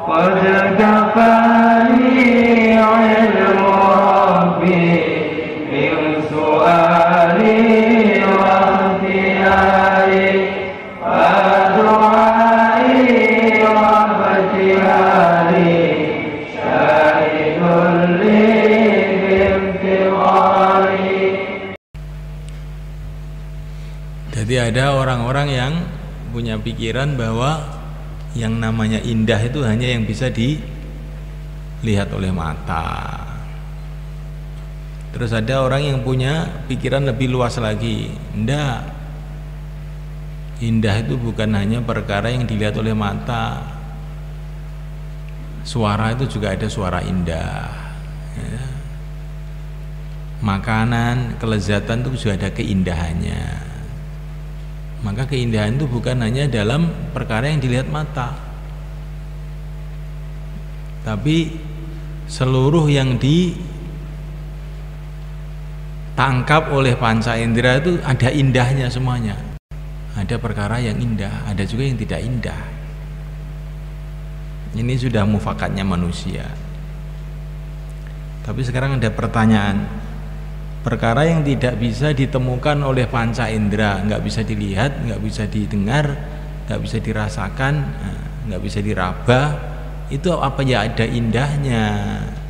قد كفاني علم ربي من سؤالي واختياري ودعائي وابتهالي شاهد لي بانتظاري. Jadi ada orang-orang yang punya pikiran bahwa yang namanya indah itu hanya yang bisa dilihat oleh mata. Terus ada orang yang punya pikiran lebih luas lagi. Enggak, indah itu bukan hanya perkara yang dilihat oleh mata. Suara itu juga ada suara indah ya. Makanan, kelezatan itu juga ada keindahannya. Maka keindahan itu bukan hanya dalam perkara yang dilihat mata, tapi seluruh yang ditangkap oleh panca indera itu ada indahnya semuanya. Ada perkara yang indah, ada juga yang tidak indah. Ini sudah mufakatnya manusia. Tapi sekarang ada pertanyaan. Perkara yang tidak bisa ditemukan oleh panca indera, nggak bisa dilihat, nggak bisa didengar, nggak bisa dirasakan, nggak bisa diraba, itu apa ya ada indahnya?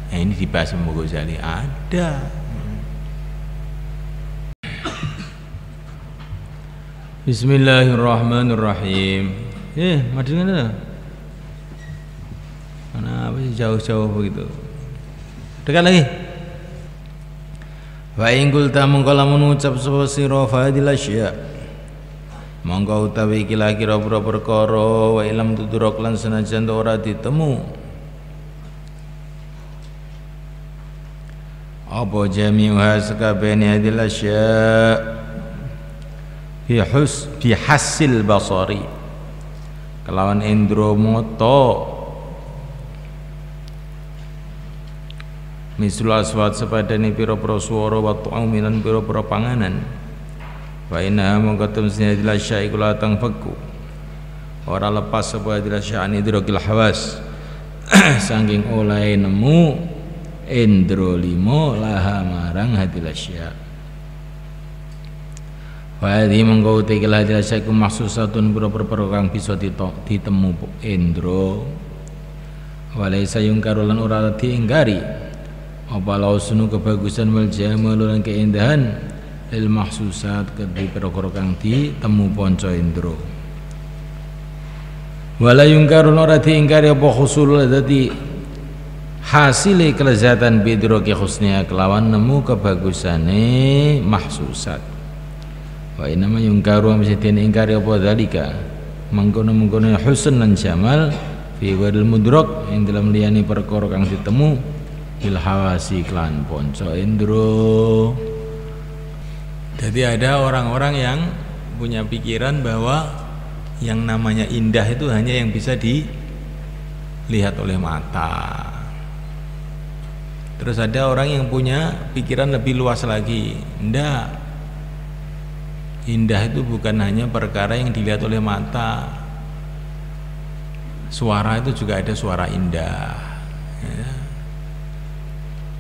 Nah, ini dibahas sama Ghazali. Ada. Bismillahirrahmanirrahim. Maju mana? Mana apa sih jauh-jauh begitu? Dekat lagi. Wa in qulta mongko lamun ngucap sapa sira fadil asya mongko utawi iki kira perkara wa ilam tudrok lan senajan ora ditemu apa jami'uha sakabene hadil asya bi hasil basari kelawan indra mata misal aswat sepadane pira-pira swara wa ta'amilan pira-pira panganan wa inna mongko temsine dilasya iku latang fakku ora lepas sapa dilasyani idrokil hawas saking oleh nemu indra lima laha marang hadilasya wa di mongko tekel hadilasya iku maksusatun pira-pira kang bisa ditemu indra walaisa yungkaru lan ora diinggari apa lausunu kebagusan wal jamal lan keindahan lil mahsusat kedhi perkara kang ditemu panca indra wala yungkarun ora diingkari apa husul dadi hasile kelezatan bidroki husniya kelawan nemu kebagusane mahsusat wa inama yungkaru mesti diingkari apa dalika mengkono-mengkono husn lan jamal fi wadil mudrak ing dalam liyane perkara kang ditemu bil hawasi klan ponco indro. Jadi ada orang-orang yang punya pikiran bahwa yang namanya indah itu hanya yang bisa dilihat oleh mata. Terus ada orang yang punya pikiran lebih luas lagi. Enggak, indah itu bukan hanya perkara yang dilihat oleh mata. Suara itu juga ada suara indah ya.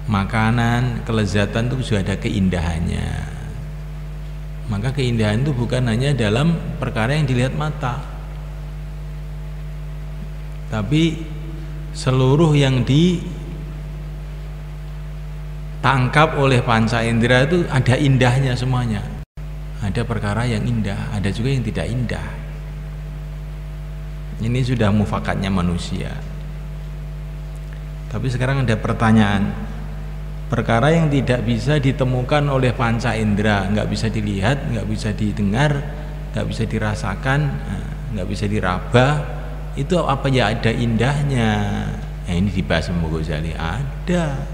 Makanan, kelezatan itu juga ada keindahannya. Maka keindahan itu bukan hanya dalam perkara yang dilihat mata, tapi seluruh yang ditangkap oleh panca indera itu ada indahnya semuanya. Ada perkara yang indah, ada juga yang tidak indah. Ini sudah mufakatnya manusia. Tapi sekarang ada pertanyaan. Perkara yang tidak bisa ditemukan oleh panca indera, nggak bisa dilihat, nggak bisa didengar, nggak bisa dirasakan, nggak bisa diraba, itu apa ya ada indahnya? Nah, ini dibahas sama Ghazali. Ada.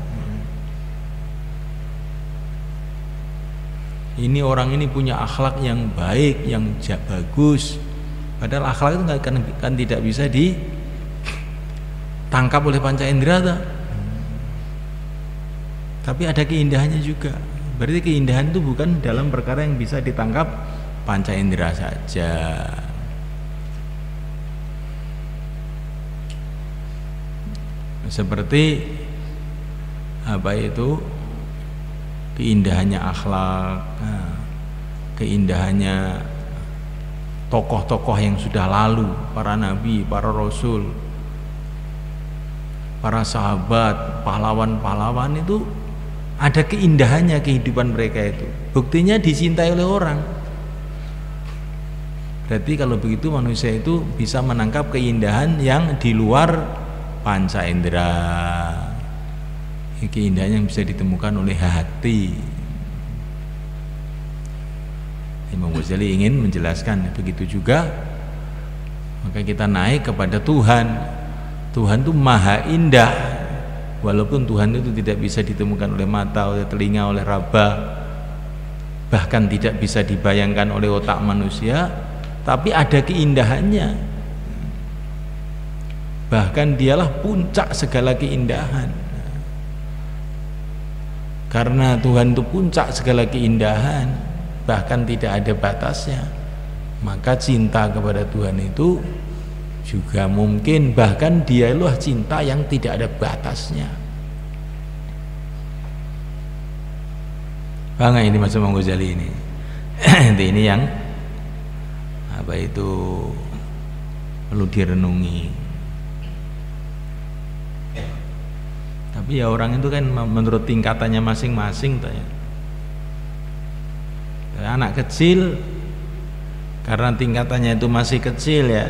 Ini orang ini punya akhlak yang baik, yang bagus. Padahal akhlak itu kan tidak bisa ditangkap oleh panca indera tuh. Tapi ada keindahannya juga. Berarti keindahan itu bukan dalam perkara yang bisa ditangkap panca indera saja. seperti apa itu, keindahannya akhlak, keindahannya tokoh-tokoh yang sudah lalu, para nabi, para rasul, para sahabat, pahlawan-pahlawan itu ada keindahannya kehidupan mereka itu. Buktinya dicintai oleh orang. Berarti kalau begitu manusia itu bisa menangkap keindahan yang di luar panca indera. Keindahan yang bisa ditemukan oleh hati. Imam Ghazali ingin menjelaskan begitu juga, maka kita naik kepada Tuhan. Tuhan itu maha indah, walaupun Tuhan itu tidak bisa ditemukan oleh mata, oleh telinga, oleh raba, bahkan tidak bisa dibayangkan oleh otak manusia, tapi ada keindahannya. Bahkan dialah puncak segala keindahan. Karena Tuhan itu puncak segala keindahan, bahkan tidak ada batasnya, maka cinta kepada Tuhan itu juga mungkin, bahkan dialah cinta yang tidak ada batasnya. Bangga ini Mas Imam Ghazali ini. Ini yang apa itu perlu direnungi. Tapi ya orang itu kan menurut tingkatannya masing-masing tanya. Anak kecil karena tingkatannya itu masih kecil ya,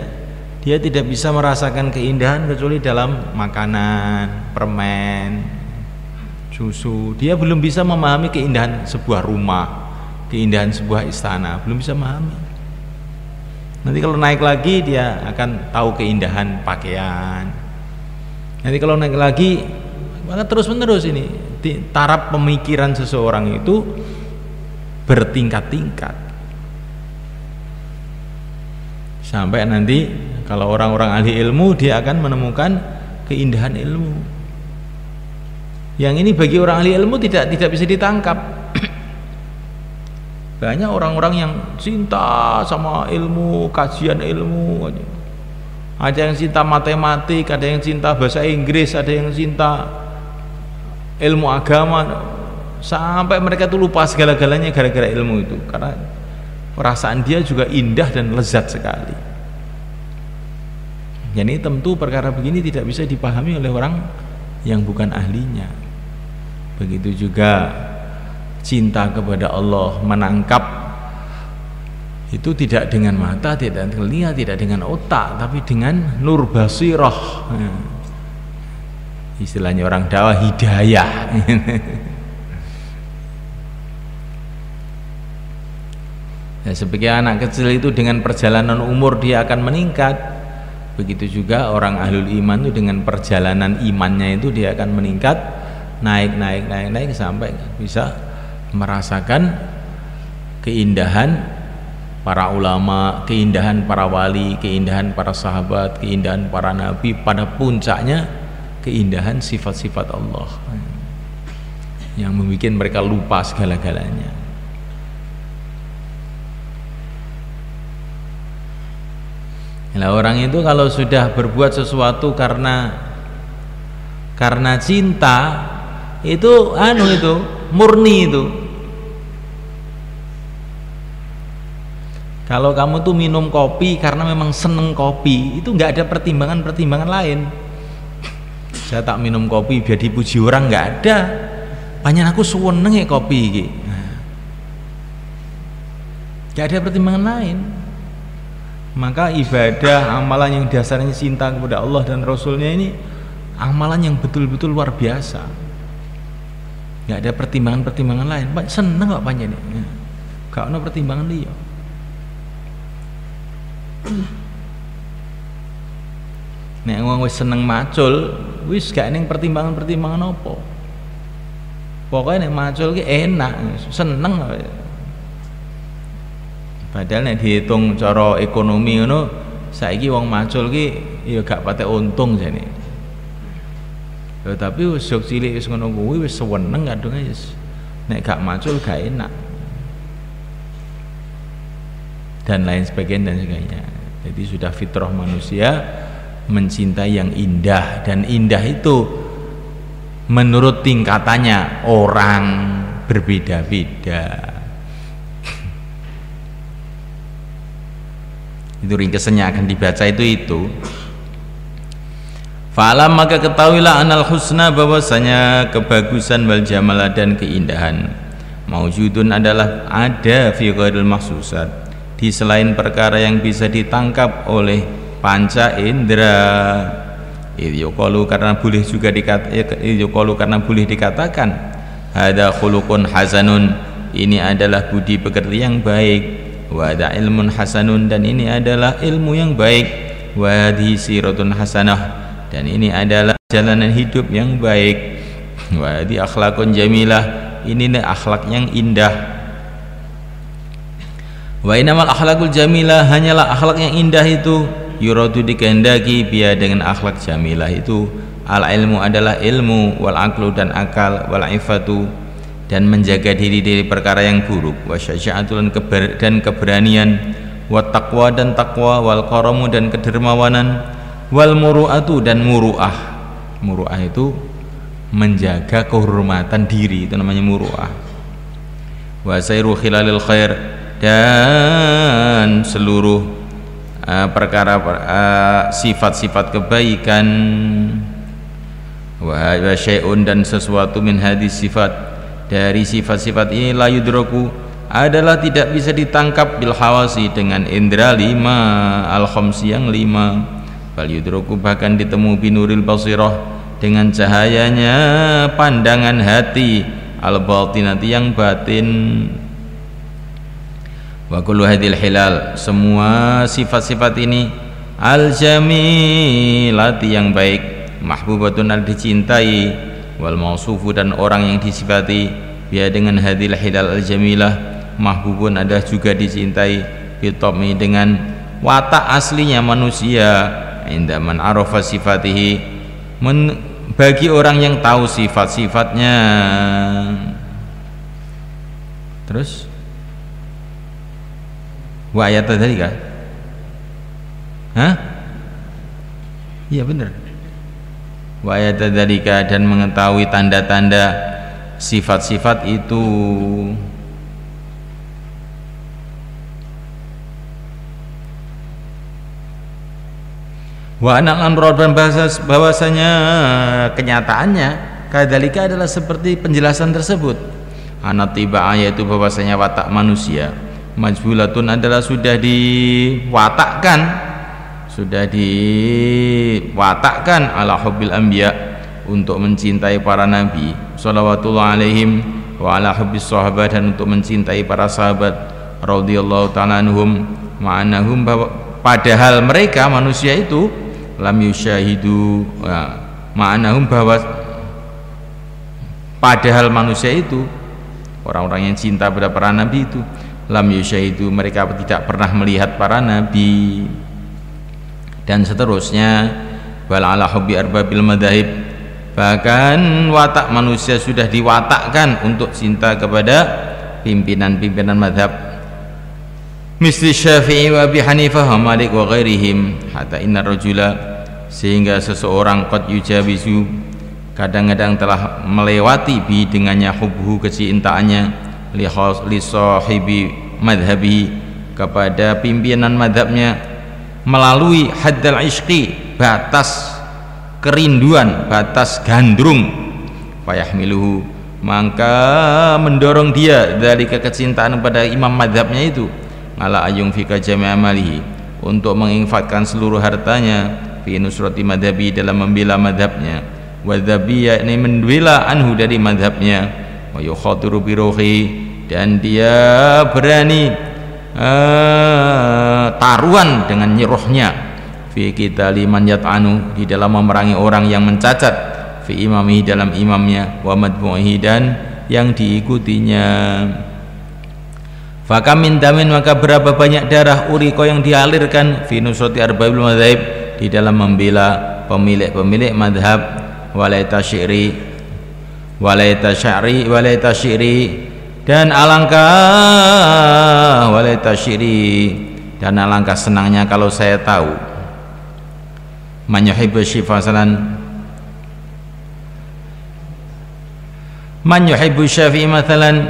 dia tidak bisa merasakan keindahan kecuali dalam makanan, permen, susu. Dia belum bisa memahami keindahan sebuah rumah, keindahan sebuah istana, belum bisa memahami. Nanti kalau naik lagi dia akan tahu keindahan pakaian. Nanti kalau naik lagi, maka terus-menerus ini taraf pemikiran seseorang itu bertingkat-tingkat. Sampai nanti kalau orang-orang ahli ilmu, dia akan menemukan keindahan ilmu. Yang ini bagi orang ahli ilmu tidak bisa ditangkap. Banyak orang-orang yang cinta sama ilmu, kajian ilmu. Ada yang cinta matematik, ada yang cinta bahasa Inggris, ada yang cinta ilmu agama, sampai mereka tuh lupa segala-galanya gara-gara ilmu itu, karena perasaan dia juga indah dan lezat sekali. Jadi tentu perkara begini tidak bisa dipahami oleh orang yang bukan ahlinya. Begitu juga cinta kepada Allah, menangkap itu tidak dengan mata, tidak dengan telinga, tidak dengan otak, tapi dengan nur basirah. Istilahnya orang dakwah, hidayah. Ya, sebagai anak kecil itu dengan perjalanan umur dia akan meningkat. Begitu juga orang ahlul iman itu dengan perjalanan imannya itu dia akan meningkat, naik sampai bisa merasakan keindahan para ulama, keindahan para wali, keindahan para sahabat, keindahan para nabi, pada puncaknya keindahan sifat-sifat Allah yang membuat mereka lupa segala-galanya. Nah, orang itu kalau sudah berbuat sesuatu karena cinta, itu itu murni itu. Kalau kamu tuh minum kopi karena memang seneng kopi, itu nggak ada pertimbangan lain. Saya tak minum kopi biar dipuji orang, nggak ada. Panjang aku seneng ya kopi iki. Nggak ada pertimbangan lain. Maka ibadah, amalan yang dasarnya cinta kepada Allah dan Rasulnya ini amalan yang betul-betul luar biasa. Nggak ada pertimbangan lain. Pak seneng nggak panjang ini? Gak ada pertimbangan dia. Nek wong wis seneng macul, wis gak ning pertimbangan apa. Pokoknya nek macul ki enak, seneng. Padahal nek dihitung cara ekonomi ngono, saiki wong macul ki ya gak patek untung jane. Ya tapi wis cilik wis ngono kuwi wis seneng kadung wis. Nek gak macul gak enak. Dan lain sebagainya. Jadi sudah fitrah manusia mencintai yang indah, dan indah itu menurut tingkatannya orang berbeda-beda. Itu ringkesannya akan dibaca itu. Fa'alam, maka ketahuilah anal husna, bahwasanya kebagusan wal jamala dan keindahan maujudun adalah ada fi ghairil mahsusat, di selain perkara yang bisa ditangkap oleh panca indera. Yuqalu, karena boleh dikatakan hada khuluqun hasanun, ini adalah budi pekerti yang baik, wa ada ilmun hasanun, dan ini adalah ilmu yang baik, wa hadhihi siratun hasanah, dan ini adalah jalanan hidup yang baik, wa hadhihi akhlaqun jamilah, ini akhlak yang indah. Wa innamal akhlaqul jamilah, hanyalah akhlak yang indah itu yuradu dikehendaki biya dengan akhlak jamilah itu al ilmu adalah ilmu, wal aqlu dan akal, wal ifatu dan menjaga diri dari perkara yang buruk, wa syaja'atul dan keberanian, wa taqwa dan taqwa, wal karamu dan kedermawanan, wal muru'atu dan muru'ah. Muru'ah itu menjaga kehormatan diri, itu namanya muru'ah. Wa sayru khilalil khair, dan seluruh perkara sifat-sifat kebaikan, wa syai'un dan sesuatu min hadis sifat, dari sifat-sifat ini la yudraku adalah tidak bisa ditangkap bil hawasi dengan indera lima al khamsi yang lima, bal yudraku bahkan ditemu binuril basirah dengan cahayanya pandangan hati al batinati yang batin. Wa kullu hadhil hilal, semua sifat-sifat ini al jamilati yang baik, mahbubatun al dicintai, wal mausufu dan orang yang disifati biya dengan hadhil hilal al jamilah, mahbubun ada juga dicintai, bitami dengan watak aslinya manusia, inda man arafa sifatihi, bagi orang yang tahu sifat-sifatnya. Terus wa ayat tadi kah? Hah? Iya benar. Wa ayat dzalika, dan mengetahui tanda-tanda sifat-sifat itu. Wa anal amra, dan bahwasanya kenyataannya kadzalika adalah seperti penjelasan tersebut. Anatiba, yaitu bahwasanya watak manusia majbulatun adalah sudah diwatakkan ala hubbil anbiya, untuk mencintai para nabi shalawatullah alaihim, wa ala hubbis sahabat, dan untuk mencintai para sahabat radhiyallahu ta'ala anhum, ma'anahum, padahal mereka manusia itu lam yusyahidu, ma'anahum, bahwa padahal manusia itu orang-orang yang cinta pada para nabi itu lam yusyahidu, mereka tidak pernah melihat para nabi, dan seterusnya. Bal ala hubbi arbabil madhahib, bahkan watak manusia sudah diwatakkan untuk cinta kepada pimpinan-pimpinan madhab, misli Syafi'i wa Abi Hanifah wa Malik wa ghairihim, hatta inna rajula, sehingga seseorang qad yujabizu, kadang-kadang telah melewati bi dengannya hubbuhu, kecintaannya, li sahibi madhabi, kepada pimpinan madhabnya, melalui haddal ishqi, batas kerinduan, batas gandrung, fayahmiluhu, maka mendorong dia dari kecintaan pada imam madhabnya itu, ala ayung fika jami' amalihi, untuk menginfatkan seluruh hartanya, fi nusrati madhabi, dalam membela madhabnya, wadhabi, yakni membela anhu dari madhabnya, wa yukhatiru biruhi, dan dia berani taruhan dengan nyeruhnya, fi qitali man yat'anu, di dalam memerangi orang yang mencacat, fi imamihi, dalam imamnya, wa madbu'ihi, dan yang diikutinya. Fakam min damin, maka berapa banyak darah uriqa yang dialirkan, fi nusrati arba'il madhab, di dalam membela pemilik-pemilik madhab, walaita syi'ri, dan alangkah walaita syi'ri, dan alangkah senangnya kalau saya tahu, man yuhibbu syifasalan man yuhibbu Syafi'i mathalan,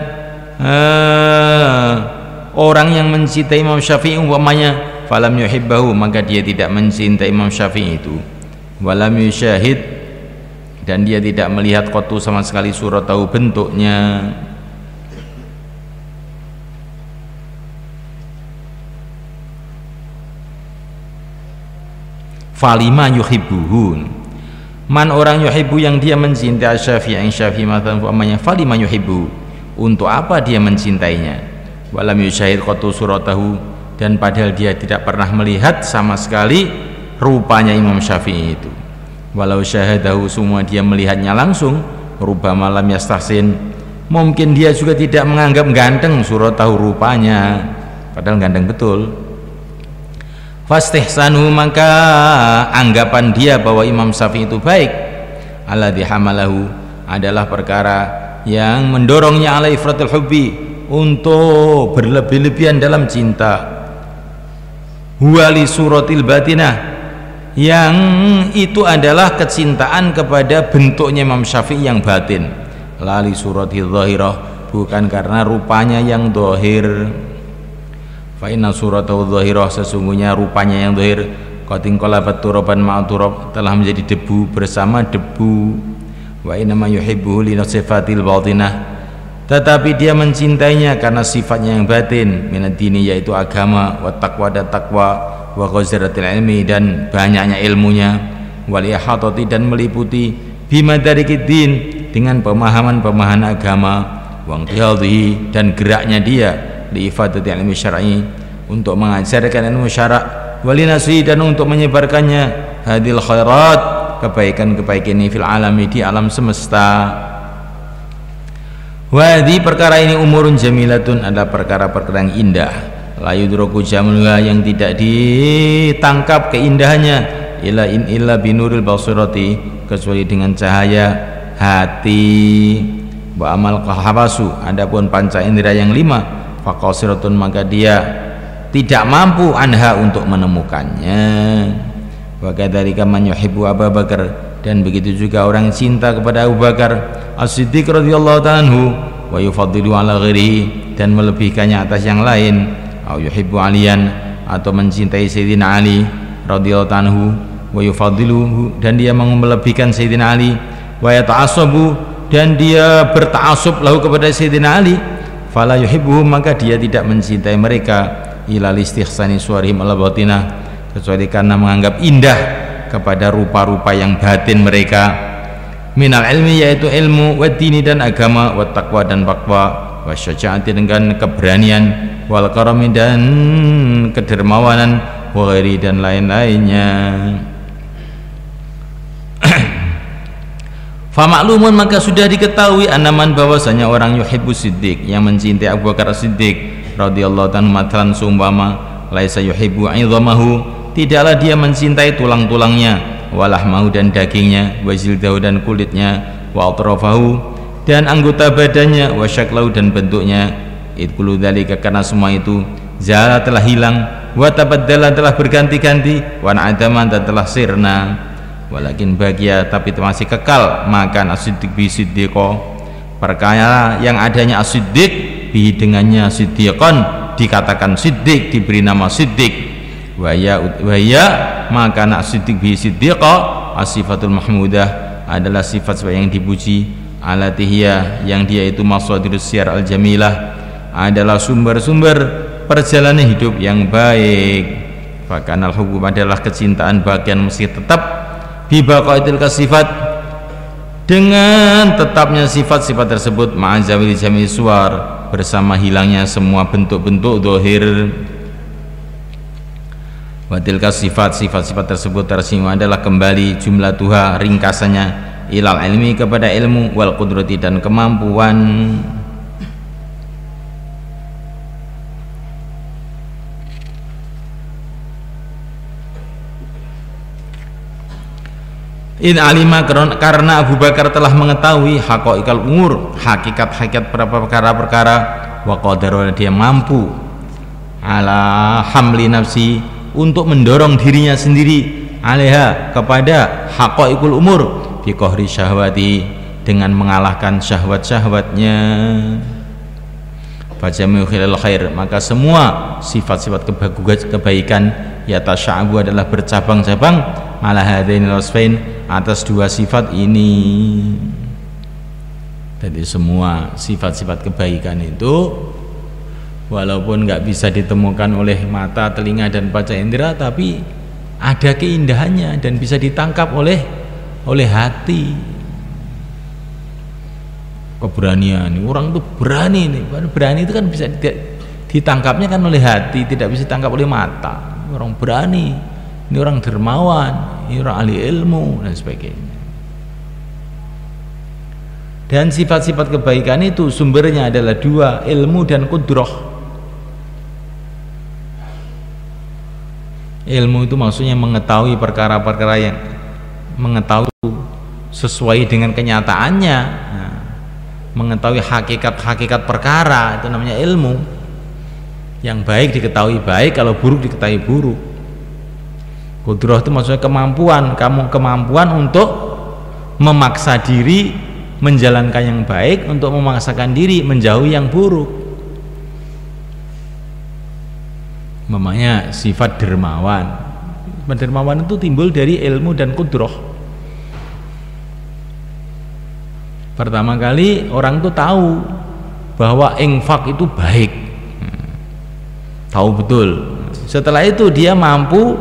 orang yang mencintai Imam Syafi'i umpamanya, falam yuhibbahu, maka dia tidak mencintai Imam Syafi'i itu, walam yusyahid, dan dia tidak melihat qatu sama sekali suratahu, bentuknya. Falima yuhibbuhun, man orang yuhibbu yang dia mencintai Syafi'i, Syafi'i umpamanya, falima yuhibbu, untuk apa dia mencintainya, walam yusyahid qatu suratahu, dan padahal dia tidak pernah melihat sama sekali rupanya Imam Syafi'i itu. Walau syahadahu, semua dia melihatnya langsung, rubama lam yastahsin, mungkin dia juga tidak menganggap ganteng suratahu, rupanya, padahal ganteng betul. Fastihsanu, maka anggapan dia bahwa Imam Syafi'i itu baik, alladzi hamalahu, adalah perkara yang mendorongnya ala ifratul hubbi, untuk berlebih-lebihan dalam cinta, huwali suratil batinah, yang itu adalah kecintaan kepada bentuknya Imam Syafi'i yang batin, lali suratil zahirah, bukan karena rupanya yang zahir. Fa inna suratahu zahirah, sesungguhnya rupanya yang zahir, qatin qalabat turaban ma'a turab, telah menjadi debu bersama debu. Wa inna ma yuhibbuhu li sifatil batinah, tetapi dia mencintainya karena sifatnya yang batin, minad dini, yaitu agama, wa taqwa, dan taqwa, wa ghazaratil ilmi, dan banyaknya ilmunya, wal ihatati, dan meliputi, bimadarikid din, dengan pemahaman-pemahaman agama, wa intihadhihi, dan geraknya dia li ifadati ilmi syar'i, untuk mengajarkan ilmu syara', walinasi, dan untuk menyebarkannya, hadil khairat, kebaikan-kebaikan ini, fil alami, di alam semesta. Wadi, perkara ini, umurun jamilatun, adalah perkara-perkara yang indah, la yudroku jamulha, yang tidak ditangkap keindahannya, illa binuril basirati, kecuali dengan cahaya hati. Wa amal qahabasu, adapun panca indera yang 5, faqasiratun, maka dia tidak mampu anha, untuk menemukannya. Wa kadzalika man yuhibbu Abu Bakar, dan begitu juga orang cinta kepada Abu Bakar As-Siddiq radhiyallahu ta'ala anhu, wa yufaddilu ala ghairihi, dan melebihkannya atas yang lain, au yuhibbu Aliyan, atau mencintai Sayyidina Ali radhiyallahu ta'ala anhu, wa yufaddiluhu, dan dia melebihkan Sayyidina Ali, wa yata'assabu, dan dia berta'assub lahu, kepada Sayyidina Ali, fala yuhibbuhum, maka dia tidak mencintai mereka, ila listihsani suwarihim ala batinah, kecuali karena menganggap indah kepada rupa-rupa yang batin mereka, minal ilmi, yaitu ilmu, wa dini, dan agama, wa taqwa, dan taqwa, wa syaja'ati, dengan keberanian, wal karami, dan kedermawanan, wa ghairi, dan lain-lainnya. Famaklumun, maka sudah diketahui, anaman, bahwasanya orang yuhibbu Siddiq, yang mencintai Abu Bakar Siddiq radhiyallahu ta'ala mathalan, seumpama, laisa yuhibbu 'idhamahu, tidaklah dia mencintai tulang-tulangnya, walahmahu, dan dagingnya, wazildahu, dan kulitnya, wa atrafahu, dan anggota badannya, wa syaklahu, dan bentuknya, idkulu dzalika, karena semua itu zala, telah hilang, wa tabaddala, telah berganti-ganti, wa na'adama, dan telah sirna, walakin bagia, tapi masih kekal, maka as-siddiq bi siddiqo, perkara yang adanya as-siddiq bi, dengannya siddiqan, dikatakan siddiq, diberi nama siddiq, waya, maka as-siddiq bi siddiqo, as-sifatul mahmudah, adalah sifat yang dipuji, alatihya, yang dia itu masadirus syiar al-jamilah, adalah sumber-sumber perjalanan hidup yang baik. Fakanal hukum, adalah kecintaan bagian mesti tetap, bibaqaitil kasifat, dengan tetapnya sifat-sifat tersebut, ma'azawil jami suar, bersama hilangnya semua bentuk-bentuk dohir. Watilka sifat-sifat tersebut tersimu, adalah kembali jumlah tuha, ringkasannya, ilal ilmi, kepada ilmu, wal qudrati, dan kemampuan. In alima, karena Abu Bakar telah mengetahui haqaiqal umur, hakikat-hakikat perkara-perkara, wa qadara, dia mampu ala hamli nafsi, untuk mendorong dirinya sendiri, alaiha kepada haqaiqul umur bi qahri syahwati dengan mengalahkan syahwat-syahwatnya. Fajami'u khilal khair, maka semua sifat-sifat kebaikan yatasya'abu adalah bercabang-cabang ala hadainil wasfain atas dua sifat ini. Jadi semua sifat-sifat kebaikan itu walaupun nggak bisa ditemukan oleh mata, telinga dan panca indera, tapi ada keindahannya dan bisa ditangkap oleh hati. Keberanian, orang itu berani nih, berani itu kan bisa ditangkapnya kan oleh hati, tidak bisa ditangkap oleh mata. Orang berani, ini orang dermawan, ini orang ahli ilmu dan sebagainya. Dan sifat-sifat kebaikan itu sumbernya adalah dua, ilmu dan qudrah. Ilmu itu maksudnya mengetahui perkara-perkara yang mengetahui sesuai dengan kenyataannya. Nah, mengetahui hakikat-hakikat perkara itu namanya ilmu. Yang baik diketahui baik, kalau buruk diketahui buruk. Qudrah itu maksudnya kemampuan, kemampuan untuk memaksa diri menjalankan yang baik, untuk memaksakan diri menjauhi yang buruk. Memangnya sifat dermawan. Dermawan itu timbul dari ilmu dan qudrah. Pertama kali orang itu tahu bahwa infak itu baik, tahu betul. Setelah itu dia mampu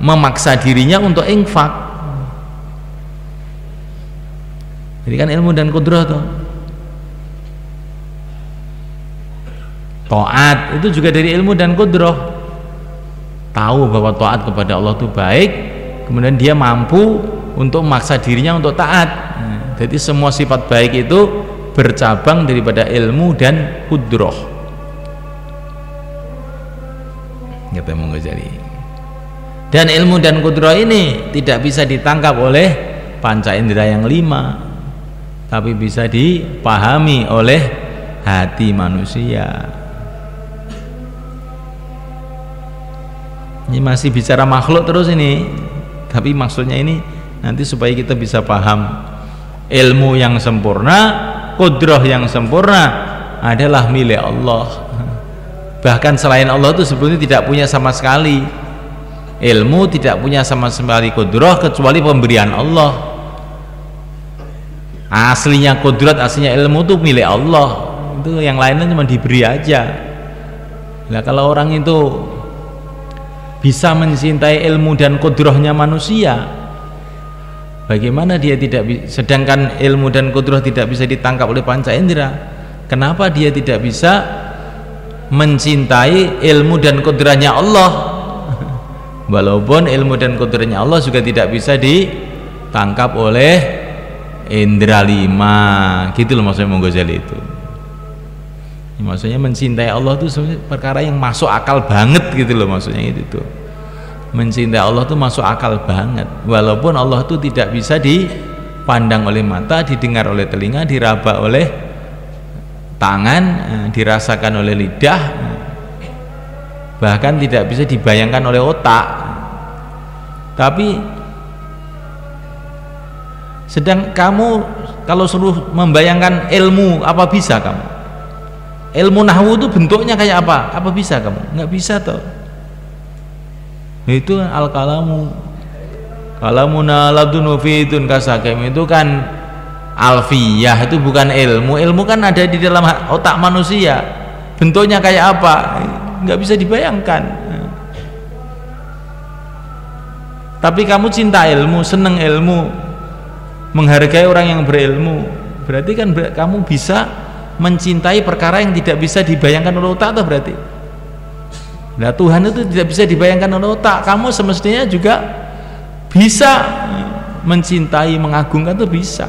memaksa dirinya untuk infak. Jadi kan ilmu dan qudrah tuh. Taat itu juga dari ilmu dan qudrah. Tahu bahwa taat kepada Allah itu baik, kemudian dia mampu untuk memaksa dirinya untuk taat. Jadi semua sifat baik itu bercabang daripada ilmu dan qudrah. Kata Imam Ghazali. Dan ilmu dan qudrah ini tidak bisa ditangkap oleh panca indera yang 5, tapi bisa dipahami oleh hati manusia. Ini masih bicara makhluk terus ini, tapi maksudnya ini nanti supaya kita bisa paham. Ilmu yang sempurna, qudrah yang sempurna adalah milik Allah. Bahkan selain Allah itu sebetulnya tidak punya sama sekali. Ilmu tidak punya sama sekali qudrah kecuali pemberian Allah. Aslinya qudrat, aslinya ilmu itu milik Allah. Itu yang lainnya cuma diberi aja. Nah, kalau orang itu bisa mencintai ilmu dan qudrahnya manusia, bagaimana dia tidak bisa, sedangkan ilmu dan qudrah tidak bisa ditangkap oleh panca indera, kenapa dia tidak bisa mencintai ilmu dan qudrahnya Allah? Walaupun ilmu dan qudrahnya Allah juga tidak bisa ditangkap oleh indera 5, gitu loh maksudnya Imam Ghazali itu. Maksudnya mencintai Allah itu sebenarnya perkara yang masuk akal banget gitu loh, maksudnya itu. Mencintai Allah itu masuk akal banget, walaupun Allah itu tidak bisa dipandang oleh mata, didengar oleh telinga, diraba oleh tangan, dirasakan oleh lidah, bahkan tidak bisa dibayangkan oleh otak. Tapi sedang kamu kalau suruh membayangkan ilmu, apa bisa kamu? Ilmu nahwu itu bentuknya kayak apa? Apa bisa kamu? Nggak bisa toh. Itu al-kalamu, kalamuna ladunu fitun kasakem, itu kan alfiyah, itu bukan ilmu. Ilmu kan ada di dalam otak manusia, bentuknya kayak apa nggak bisa dibayangkan. Tapi kamu cinta ilmu, seneng ilmu, menghargai orang yang berilmu, berarti kan kamu bisa mencintai perkara yang tidak bisa dibayangkan oleh otak atau berarti. Nah, Tuhan itu tidak bisa dibayangkan oleh otak. Kamu semestinya juga bisa mencintai, mengagungkan, itu bisa.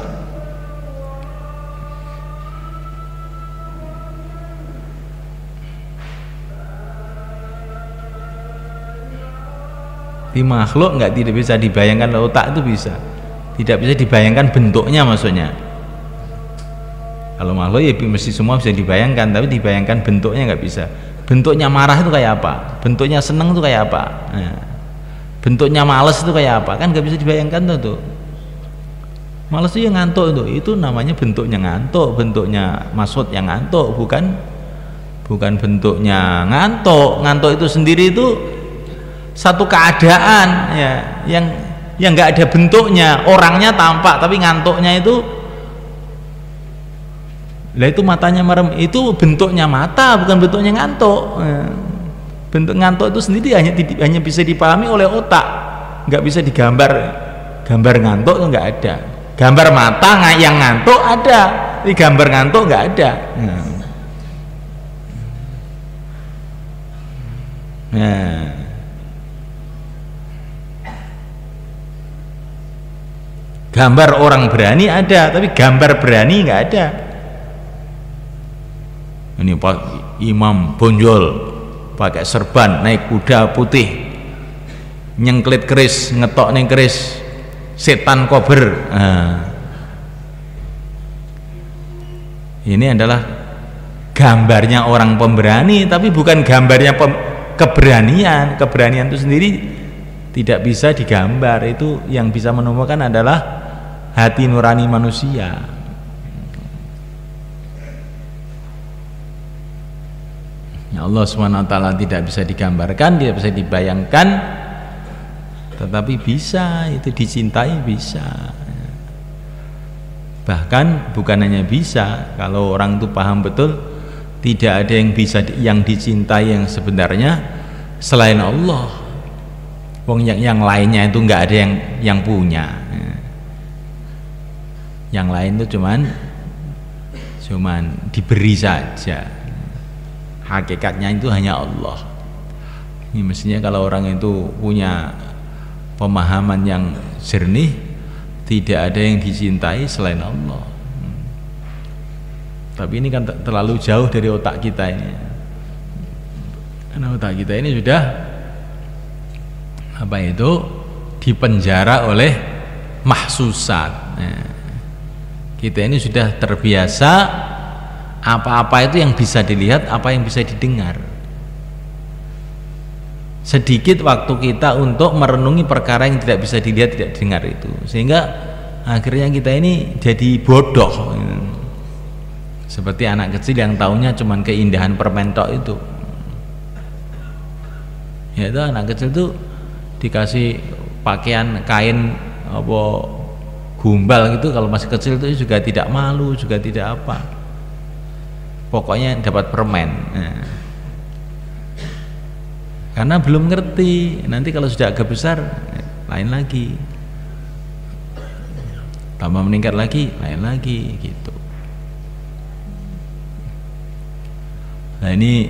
Di makhluk tidak bisa dibayangkan oleh otak, itu bisa. Tidak bisa dibayangkan bentuknya maksudnya. Kalau makhluk ya mesti semua bisa dibayangkan, tapi dibayangkan bentuknya nggak bisa. Bentuknya marah itu kayak apa, bentuknya seneng itu kayak apa. Nah, Bentuknya males itu kayak apa? Kan nggak bisa dibayangkan tuh. Males itu yang ngantuk itu namanya bentuknya ngantuk, bentuknya maksud yang ngantuk, bukan bentuknya ngantuk. Ngantuk itu sendiri itu satu keadaan ya, yang nggak ada bentuknya, orangnya tampak tapi ngantuknya itu, lah itu matanya merem, itu bentuknya mata, bukan bentuknya ngantuk. Bentuk ngantuk itu sendiri hanya bisa dipahami oleh otak, nggak bisa digambar. Gambar ngantuk itu nggak ada. Gambar mata yang ngantuk ada, tapi gambar ngantuk nggak ada. Nah, gambar orang berani ada, tapi gambar berani nggak ada. Ini Pak Imam Bonjol pakai serban, naik kuda putih, nyengklit keris, ngetok ning keris, setan kober. Ini adalah gambarnya orang pemberani, tapi bukan gambarnya keberanian. Keberanian itu sendiri tidak bisa digambar. Itu yang bisa menemukan adalah hati nurani manusia. Ya Allah SWT tidak bisa digambarkan, tidak bisa dibayangkan, tetapi bisa, itu dicintai bisa. Bahkan bukan hanya bisa, kalau orang itu paham betul, tidak ada yang bisa yang dicintai yang sebenarnya selain Allah. Wong yang lainnya itu nggak ada yang punya. Yang lain itu cuman diberi saja. Hakikatnya itu hanya Allah. Ini mestinya kalau orang itu punya pemahaman yang jernih, tidak ada yang dicintai selain Allah. Tapi ini kan terlalu jauh dari otak kita ini. Karena otak kita ini sudah dipenjara oleh mahsusat. Kita ini sudah terbiasa apa-apa itu yang bisa dilihat, apa yang bisa didengar. Sedikit waktu kita untuk merenungi perkara yang tidak bisa dilihat, tidak didengar itu, sehingga akhirnya kita ini jadi bodoh. Seperti anak kecil yang taunya cuman keindahan permen tok itu. Ya itu anak kecil tuh dikasih pakaian kain apa gumbal gitu, kalau masih kecil itu juga tidak malu, juga tidak apa. Pokoknya dapat permen. Karena belum ngerti. Nanti kalau sudah agak besar lain lagi, tambah meningkat lagi, lain lagi gitu. Nah ini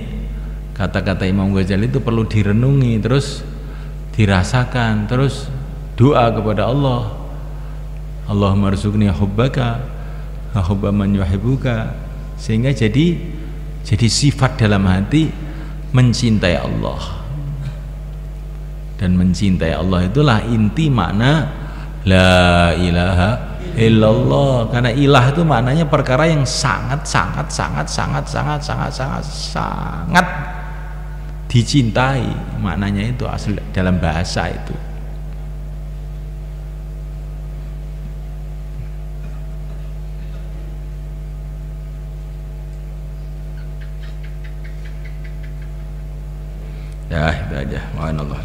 kata-kata Imam Ghazali itu perlu direnungi, terus dirasakan, terus doa kepada Allah. Allahumma rzuqni hubbaka wa hubba man yuhibbuka, sehingga jadi sifat dalam hati mencintai Allah. Dan mencintai Allah itulah inti makna la ilaha illallah. Karena ilah itu maknanya perkara yang sangat dicintai. Maknanya itu asal dalam bahasa itu. Ya itu aja. Subhanallah.